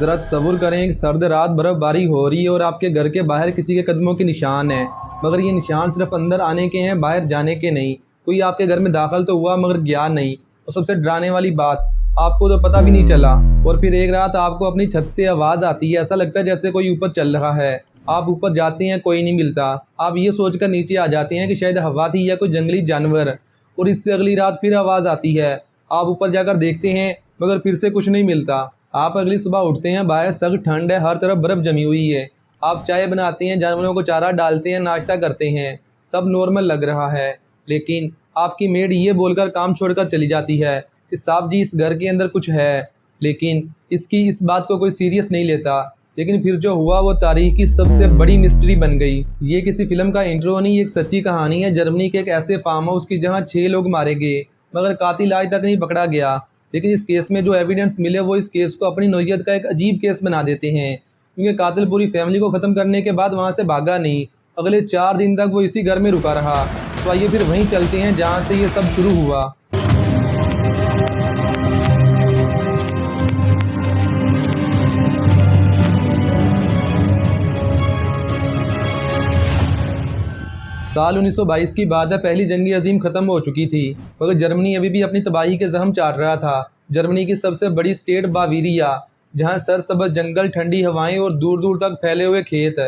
ज़रा तसव्वुर करें, एक सर्द रात बर्फ़बारी हो रही है और आपके घर के बाहर किसी के कदमों के निशान हैं, मगर ये निशान सिर्फ अंदर आने के हैं, बाहर जाने के नहीं। कोई आपके घर में दाखिल तो हुआ मगर गया नहीं। और सबसे डराने वाली बात, आपको तो पता भी नहीं चला। और फिर एक रात आपको अपनी छत से आवाज़ आती है, ऐसा लगता है जैसे कोई ऊपर चल रहा है। आप ऊपर जाते हैं, कोई नहीं मिलता। आप ये सोचकर नीचे आ जाते हैं कि शायद हवा थी या कोई जंगली जानवर। और इससे अगली रात फिर आवाज़ आती है, आप ऊपर जाकर देखते हैं मगर फिर से कुछ नहीं मिलता। आप अगली सुबह उठते हैं, बाहर सख्त ठंड है, हर तरफ बर्फ़ जमी हुई है। आप चाय बनाते हैं, जानवरों को चारा डालते हैं, नाश्ता करते हैं, सब नॉर्मल लग रहा है। लेकिन आपकी मेड ये बोलकर काम छोड़कर चली जाती है कि साहब जी इस घर के अंदर कुछ है। लेकिन इस बात को कोई सीरियस नहीं लेता। लेकिन फिर जो हुआ वो तारीख की सबसे बड़ी मिस्ट्री बन गई। ये किसी फिल्म का इंट्रो नहीं, एक सच्ची कहानी है जर्मनी के एक ऐसे फार्म हाउस की जहाँ 6 लोग मारे गए मगर कातिल आज तक नहीं पकड़ा गया। लेकिन इस केस में जो एविडेंस मिले वो इस केस को अपनी नौइयत का एक अजीब केस बना देते हैं, क्योंकि कातिल पूरी फैमिली को ख़त्म करने के बाद वहाँ से भागा नहीं। अगले 4 दिन तक वो इसी घर में रुका रहा। तो आइए फिर वहीं चलते हैं जहाँ से ये सब शुरू हुआ। साल 1922 की बात है, पहली जंग अजीम ख़त्म हो चुकी थी मगर जर्मनी अभी भी अपनी तबाही के जख्म चाट रहा था। जर्मनी की सबसे बड़ी स्टेट बावीरिया, जहां सरसब्ज़ जंगल, ठंडी हवाएं और दूर दूर तक फैले हुए खेत।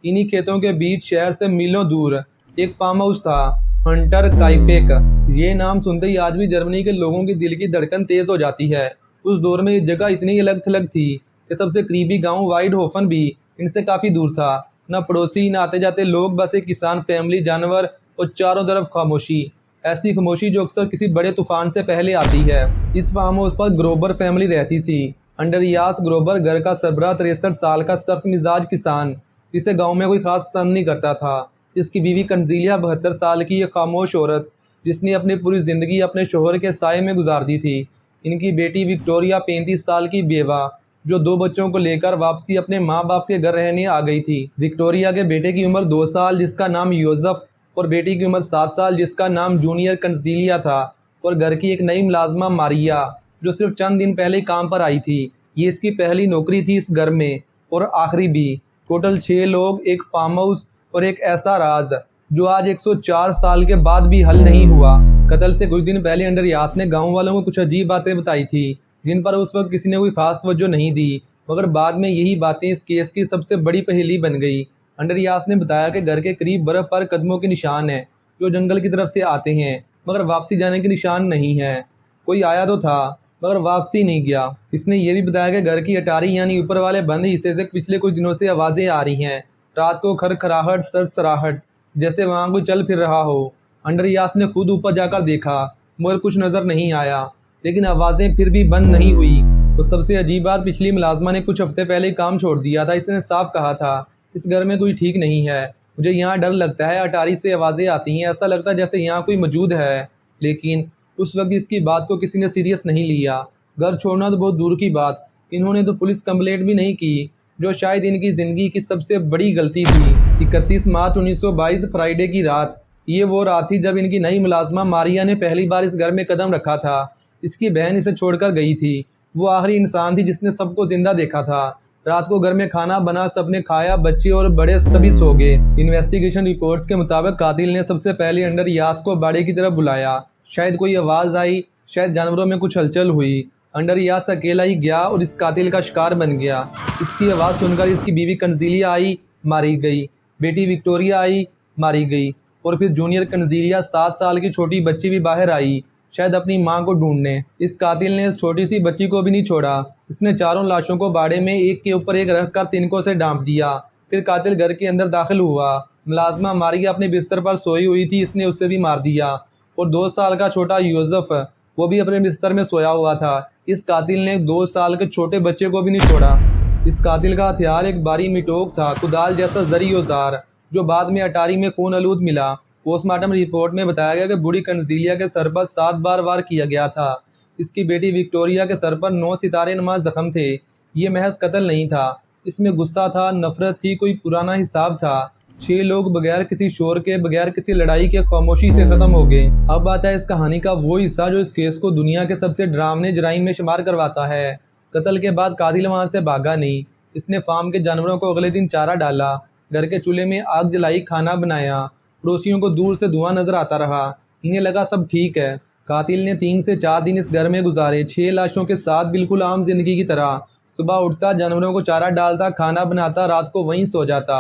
इन्हीं खेतों के बीच शहर से मीलों दूर एक फार्म हाउस था, हंटर काइफेक। ये नाम सुनते ही आज भी जर्मनी के लोगों की दिल की धड़कन तेज़ हो जाती है। उस दौर में ये जगह इतनी अलग थलग थी कि सबसे करीबी गाँव वाइडहोफन भी इनसे काफ़ी दूर था। न पड़ोसी, न आते जाते लोग, बस एक किसान फैमिली, जानवर और चारों तरफ खामोशी। ऐसी खामोशी जो अक्सर किसी बड़े तूफान से पहले आती है। इस फार्म हाउस पर ग्रोबर फैमिली रहती थी। अंडरयास ग्रोबर घर का सरबराह 63 साल का सख्त मिजाज किसान, जिसे गांव में कोई खास पसंद नहीं करता था। इसकी बीवी कंजीलिया 72 साल की एक खामोश औरत, जिसने अपनी पूरी ज़िंदगी अपने शोहर के साए में गुजार दी थी। इनकी बेटी विक्टोरिया 35 साल की बेवा, जो 2 बच्चों को लेकर वापसी अपने माँ बाप के घर रहने आ गई थी। विक्टोरिया के बेटे की उम्र 2 साल, जिसका नाम योज़फ, और बेटी की उम्र 7 साल, जिसका नाम जूनियर कंजीलिया था। और घर की एक नई मुलाजमा मारिया, जो सिर्फ चंद दिन पहले काम पर आई थी। ये इसकी पहली नौकरी थी इस घर में और आखिरी भी। टोटल 6 लोग, एक फार्म हाउस और एक ऐसा राज जो आज 104 साल के बाद भी हल नहीं हुआ। कत्ल से कुछ दिन पहले अंडरयास ने गाँव वालों को कुछ अजीब बातें बताई थी, जिन पर उस वक्त किसी ने कोई खास तवज्जो नहीं दी, मगर बाद में यही बातें इस केस की सबसे बड़ी पहेली बन गई। अंडरयास ने बताया कि घर के करीब बर्फ पर कदमों के निशान हैं जो जंगल की तरफ से आते हैं, मगर वापसी जाने के निशान नहीं है। कोई आया तो था मगर वापसी नहीं गया। इसने ये भी बताया कि घर की अटारी यानी ऊपर वाले बंद हिस्से से पिछले कुछ दिनों से आवाज़ें आ रही हैं। रात को खरखराहट, सरसराहट, जैसे वहाँ कोई चल फिर रहा हो। अंडरयास ने खुद ऊपर जाकर देखा मगर कुछ नज़र नहीं आया, लेकिन आवाज़ें फिर भी बंद नहीं हुई। तो सबसे अजीब बात, पिछली मुलाजमा ने कुछ हफ्ते पहले काम छोड़ दिया था। इसने साफ कहा था, इस घर में कोई ठीक नहीं है, मुझे यहाँ डर लगता है, अटारी से आवाज़ें आती हैं, ऐसा लगता है जैसे यहाँ कोई मौजूद है। लेकिन उस वक्त इसकी बात को किसी ने सीरियस नहीं लिया। घर छोड़ना तो बहुत दूर की बात, इन्होंने तो पुलिस कंप्लेंट भी नहीं की, जो शायद इनकी ज़िंदगी की सबसे बड़ी गलती थी। 31 मार्च 1922 फ्राइडे की रात, ये वो रात थी जब इनकी नई मुलाजमा मारिया ने पहली बार इस घर में कदम रखा था। इसकी बहन इसे छोड़कर गई थी। वो आखिरी इंसान थी जिसने सबको जिंदा देखा था। रात को घर में खाना बना, सबने खाया, बच्चे और बड़े सभी सो गए। इन्वेस्टिगेशन रिपोर्ट्स के मुताबिक कातिल ने सबसे पहले अंडरयास को बाड़े की तरफ बुलाया। शायद कोई आवाज़ आई, शायद जानवरों में कुछ हलचल हुई। अंडरयास अकेला ही गया और इस कातिल का शिकार बन गया। इसकी आवाज़ सुनकर इसकी बीवी कंजीलिया आई, मारी गई। बेटी विक्टोरिया आई, मारी गई। और फिर जूनियर कंजीलिया 7 साल की छोटी बच्ची भी बाहर आई, शायद अपनी मां को ढूंढने। इस कातिल ने इस छोटी सी बच्ची को भी नहीं छोड़ा। इसने चारों लाशों को बाड़े में एक के ऊपर एक रखकर तिनकों से डांप दिया। फिर कातिल घर के अंदर दाखिल हुआ। मुलाजमा मारिया अपने बिस्तर पर सोई हुई थी, इसने उसे भी मार दिया। और 2 साल का छोटा योज़फ, वो भी अपने बिस्तर में सोया हुआ था। इस कातिल ने 2 साल के छोटे बच्चे को भी नहीं छोड़ा। इस कातिल का हथियार एक भारी मिटोक था, कुदाल जैसा जरी औजार, जो बाद में अटारी में खून आलूद मिला। पोस्टमार्टम रिपोर्ट में बताया गया कि बूढ़ी कंजीलिया के सर पर 7 बार वार किया गया था। इसकी बेटी विक्टोरिया के सर पर 9 सितारे नुमा जख्म थे। ये महज कत्ल नहीं था, इसमें गुस्सा था, नफरत थी, कोई पुराना हिसाब था। 6 लोग बगैर किसी शोर के, बगैर किसी लड़ाई के खामोशी से खत्म हो गए। अब आता है इस कहानी का वो हिस्सा जो इस केस को दुनिया के सबसे डरावने जराइम में शुमार करवाता है। कत्ल के बाद कातिल वहां से भागा नहीं। इसने फार्म के जानवरों को अगले दिन चारा डाला, घर के चूल्हे में आग जलाई, खाना बनाया। पड़ोसियों को दूर से धुआं नजर आता रहा। इन्हें लगा सब ठीक है। कातिल ने 3 से 4 दिन इस घर में गुजारे, 6 लाशों के साथ, बिल्कुल आम जिंदगी की तरह। सुबह उठता, जानवरों को चारा डालता, खाना बनाता, रात को वहीं सो जाता।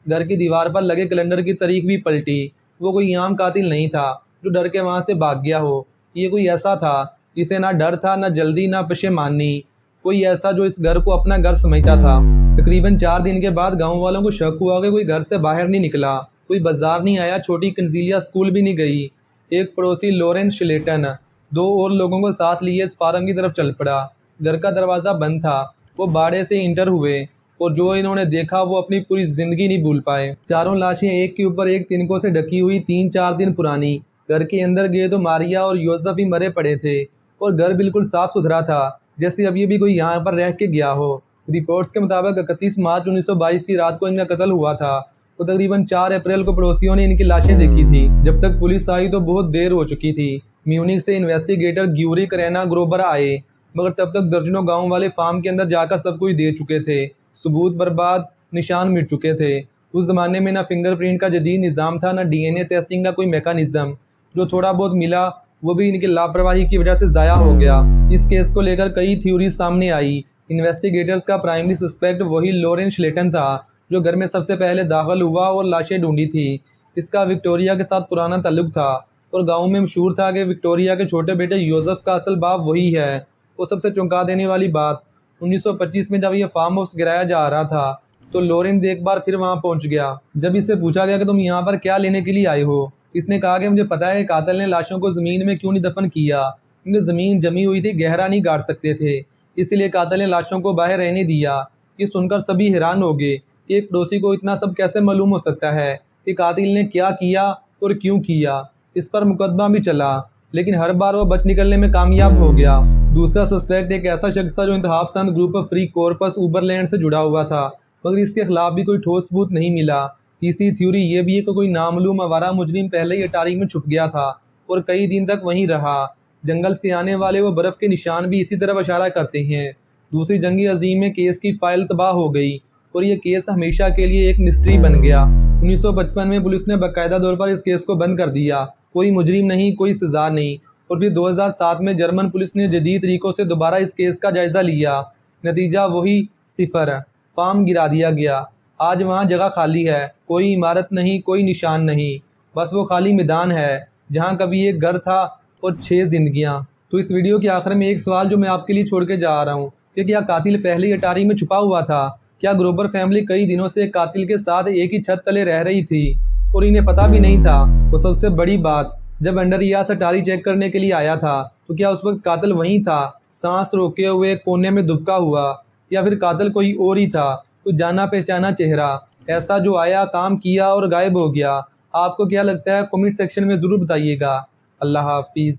घर की दीवार पर लगे कैलेंडर की तारीख भी पलटी। वो कोई आम कातिल नहीं था जो डर के वहां से भाग गया हो। ये कोई ऐसा था जिसे ना डर था, ना जल्दी, ना पशेमानी। कोई ऐसा जो इस घर को अपना घर समझता था। तकरीबन 4 दिन के बाद गांव वालों को शक हुआ कि कोई घर से बाहर नहीं निकला, कोई बाजार नहीं आया, छोटी कंजीलिया स्कूल भी नहीं गई। एक पड़ोसी लॉरेंस शिलेटन 2 और लोगों को साथ लिए इस फार्म की तरफ चल पड़ा। घर का दरवाज़ा बंद था। वो बाड़े से इंटर हुए और जो इन्होंने देखा वो अपनी पूरी जिंदगी नहीं भूल पाए। चारों लाशें एक के ऊपर एक तिनकों से ढकी हुई, 3-4 दिन पुरानी। घर के अंदर गए तो मारिया और योसेफ भी मरे पड़े थे और घर बिल्कुल साफ सुथरा था, जैसे अभी अभी कोई यहाँ पर रह के गया हो। रिपोर्ट्स के मुताबिक 31 मार्च 1922 की रात को इनका कत्ल हुआ था। तो तकरीबन 4 अप्रैल को पड़ोसियों ने इनकी लाशें देखी थी। जब तक पुलिस आई तो बहुत देर हो चुकी थी। म्यूनिख से इन्वेस्टिगेटर ग्यूरी करेना ग्रोबर आए, मगर तब तक दर्जनों गांव वाले फार्म के अंदर जाकर सब कुछ दे चुके थे। सबूत बर्बाद, निशान मिट चुके थे। उस जमाने में ना फिंगरप्रिंट का जदीद निज़ाम था, ना डीएनए टेस्टिंग का कोई मैकेनिज्म। जो थोड़ा बहुत मिला वो भी इनकी लापरवाही की वजह से ज़ाया हो गया। इस केस को लेकर कई थ्योरीज सामने आई। इन्वेस्टिगेटर्स का प्राइमरी सस्पेक्ट वही लॉरेंस शिलेटन था जो घर में सबसे पहले दाखिल हुआ और लाशें ढूंढी थी। इसका विक्टोरिया के साथ पुराना ताल्लुक था और गांव में मशहूर था कि विक्टोरिया के छोटे बेटे योसेफ का असल बाप वही है। वो सबसे चौंका देने वाली बात, 1925 में जब यह फार्म हाउस गिराया जा रहा था तो लॉरेंस एक बार फिर वहां पहुंच गया। जब इससे पूछा गया कि तुम यहाँ पर क्या लेने के लिए आए हो, इसने कहा कि मुझे पता है कि कातिल ने लाशों को ज़मीन में क्यों नहीं दफन किया, क्योंकि ज़मीन जमी हुई थी, गहरा नहीं गाड़ सकते थे, इसलिए कातिल ने लाशों को बाहर रहने दिया। ये सुनकर सभी हैरान हो गए कि एक पड़ोसी को इतना सब कैसे मालूम हो सकता है कि कातिल ने क्या किया और क्यों किया। इस पर मुकदमा भी चला, लेकिन हर बार वो बच निकलने में कामयाब हो गया। दूसरा सस्पेक्ट एक ऐसा शख्स था जो इंतहाब पसंद ग्रुप ऑफ फ्री कॉर्पस उबरलैंड से जुड़ा हुआ था, मगर इसके खिलाफ भी कोई ठोस सबूत नहीं मिला। तीसरी थ्योरी ये भी है कि कोई नामालूम आवारा मुजरिम पहले ही अटारी में छुप गया था और कई दिन तक वहीं रहा। जंगल से आने वाले वो बर्फ के निशान भी इसी तरफ इशारा करते हैं। दूसरी जंगी अजीम में केस की फाइल तबाह हो गई और ये केस हमेशा के लिए एक मिस्ट्री बन गया। 1955 में पुलिस ने बाकायदा तौर पर इस केस को बंद कर दिया। कोई मुजरिम नहीं, कोई सजा नहीं। और फिर 2007 में जर्मन पुलिस ने जदीद तरीकों से दोबारा इस केस का जायजा लिया। नतीजा वही 0। फार्म गिरा दिया गया। आज वहाँ जगह खाली है, कोई इमारत नहीं, कोई निशान नहीं, बस वो खाली मैदान है जहाँ कभी एक घर था और 6 जिंदगियाँ। तो इस वीडियो के आखिर में एक सवाल जो मैं आपके लिए छोड़ के जा रहा हूँ कि क्या कातिल पहले ही अटारी में छुपा हुआ था? क्या ग्रोबर फैमिली कई दिनों से कातिल के साथ एक ही छत तले रह रही थी और इन्हें पता भी नहीं था? तो सबसे बड़ी बात, जब अंडरयास अटारी चेक करने के लिए आया था तो क्या उस वक्त कातिल वहीं था, सांस रोके हुए कोने में दुबका हुआ, या फिर कातिल कोई और ही था, तो जाना पहचाना चेहरा ऐसा जो आया, काम किया और गायब हो गया? आपको क्या लगता है? कमेंट सेक्शन में ज़रूर बताइएगा। अल्लाह हाफिज़।